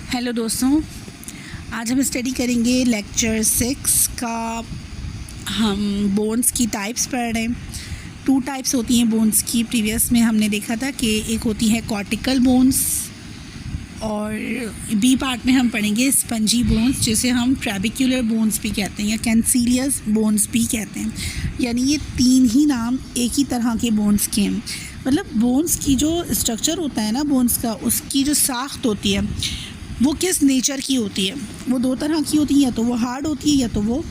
Hello दोस्तों, आज हम स्टडी करेंगे लेक्चर 6 का। हम बोन्स की टाइप्स पढ़ रहे हैं। 2 टाइप्स होती हैं बोन्स की। प्रीवियस में हमने देखा था कि एक होती है कॉर्टिकल बोन्स और बी पार्ट में हम पढ़ेंगे स्पंजी बोन्स, जिसे हम ट्रेबिक्युलर बोन्स भी कहते हैं या कैंसिलियस बोन्स भी कहते हैं। यानी ये 3 ही नाम एक ही तरह के बोन्स के हैं। मतलब बोन्स की जो स्ट्रक्चर होता है ना बोन्स का, उसकी जो साख्त होती है वो किस नेचर की होती है। वो 2 तरह की होती है, या तो वो हार्ड होती है या तो वो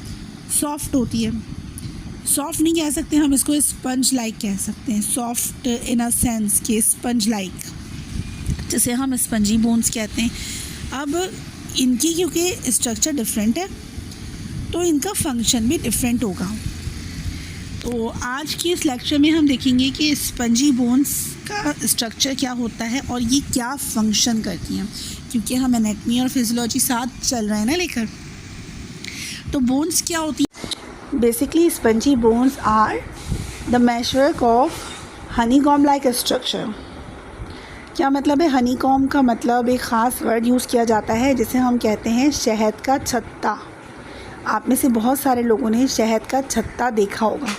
सॉफ्ट होती है। सॉफ्ट नहीं कह सकते हम इसको, स्पंज लाइक कह सकते हैं। सॉफ्ट इन अ सेंस के स्पंज लाइक, जिसे हम स्पंजी बोन्स कहते हैं। अब इनकी क्योंकि स्ट्रक्चर डिफरेंट है तो इनका फंक्शन भी डिफरेंट होगा। तो आज के इस लेक्चर में हम देखेंगे कि स्पंजी बोन्स का स्ट्रक्चर क्या होता है और ये क्या फंक्शन करती हैं, क्योंकि हम एनाटमी और फिजियोलॉजी साथ चल रहे हैं ना लेकर। तो बोन्स क्या होती हैं? Basically spongy bones are the meshwork of honeycomb like structure. क्या मतलब है? हनीकॉम्ब का मतलब एक ख़ास वर्ड यूज़ किया जाता है जिसे हम कहते हैं शहद का छत्ता। आप में से बहुत सारे लोगों ने शहद का छत्ता देखा होगा।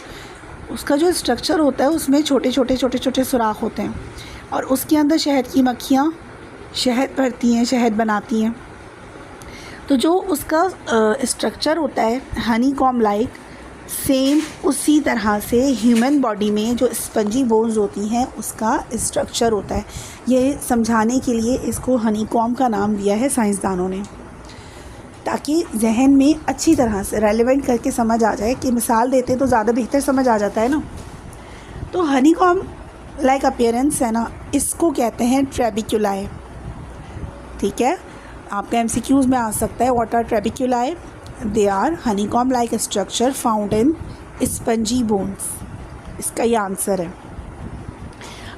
उसका जो स्ट्रक्चर होता है उसमें छोटे छोटे सुराख होते हैं और उसके अंदर शहद की मक्खियाँ शहद भरती हैं, शहद बनाती हैं। तो जो उसका स्ट्रक्चर होता है हनीकॉम्ब लाइक, सेम उसी तरह से ह्यूमन बॉडी में जो स्पंजी बोन्स होती हैं उसका स्ट्रक्चर होता है। ये समझाने के लिए इसको हनीकॉम्ब का नाम दिया है साइंसदानों ने, ताकि जहन में अच्छी तरह से रेलेवेंट करके समझ आ जाए। कि मिसाल देते तो ज़्यादा बेहतर समझ आ जाता है ना। तो हनीकॉम्ब लाइक अपीयरेंस है ना, इसको कहते हैं ट्रेबिक्युलाई। ठीक है, आपका MCQs में आ सकता है what are trabeculae. They are honeycomb like structure found in spongy bones. इसका ये आंसर है।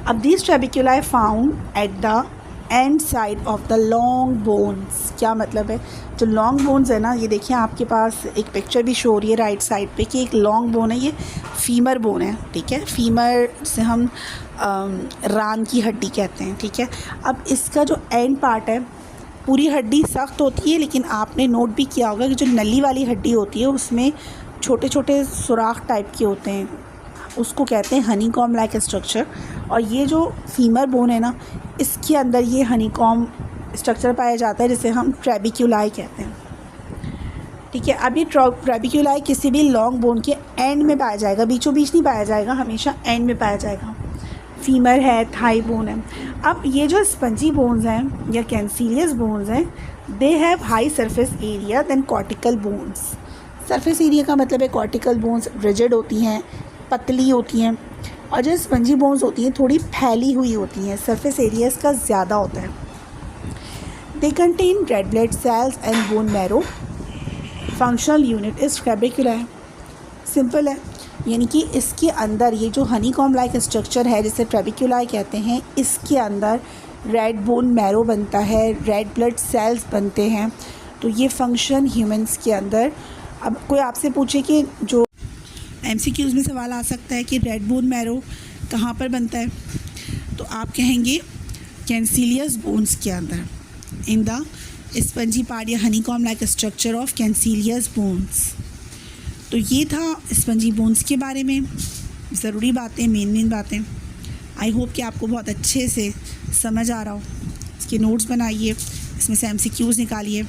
अब this trabeculae found at the end side of the long bones. क्या मतलब है? जो लॉन्ग बोन्स है ना, ये देखिए आपके पास एक पिक्चर भी शो हो रही है राइट साइड पे कि एक लॉन्ग बोन है, ये फीमर बोन है। ठीक है, फीमर से हम रान की हड्डी कहते हैं। ठीक है, अब इसका जो एंड पार्ट है, पूरी हड्डी सख्त होती है, लेकिन आपने नोट भी किया होगा कि जो नली वाली हड्डी होती है उसमें छोटे छोटे सुराख टाइप के होते हैं, उसको कहते हैं हनीकॉम्ब लाइक स्ट्रक्चर। और ये जो फीमर बोन है ना, इसके अंदर ये हनीकॉम्ब स्ट्रक्चर पाया जाता है जिसे हम ट्रेबिक्युलाई कहते हैं। ठीक है, अब ये ट्रेबिक्युलाई किसी भी लॉन्ग बोन के एंड में पाया जाएगा, बीचों बीच नहीं पाया जाएगा, हमेशा एंड में पाया जाएगा। फीमर है, थाई बोन है। अब ये जो स्पंजी बोन्स हैं या कैंसिलियस बोन्स हैं, they have high surface area than cortical bones. Surface area का मतलब है कॉर्टिकल बोन्स रिजिड होती हैं, पतली होती हैं, और जो स्पंजी बोन्स होती हैं थोड़ी फैली हुई होती हैं, सरफेस एरिया इसका ज़्यादा होता है। They contain red blood cells and bone marrow. Functional unit is trabeculae. Simple है, यानी कि इसके अंदर ये जो हनीकॉम्ब लाइक स्ट्रक्चर है जिसे ट्रेबिक्युलाई कहते हैं, इसके अंदर रेड बोन मैरो बनता है, रेड ब्लड सेल्स बनते हैं। तो ये फंक्शन ह्यूमंस के अंदर। अब कोई आपसे पूछे कि जो MCQs में सवाल आ सकता है कि रेड बोन मैरो कहाँ पर बनता है, तो आप कहेंगे कैंसिलियस बोन्स के अंदर, इन द स्पंजी पार्ट या honeycomb like structure of cancellous bones. तो ये था स्पंजी बोन्स के बारे में ज़रूरी बातें, मेन बातें। आई होप कि आपको बहुत अच्छे से समझ आ रहा हो। इसके नोट्स बनाइए, इसमें से MCQs निकालिए।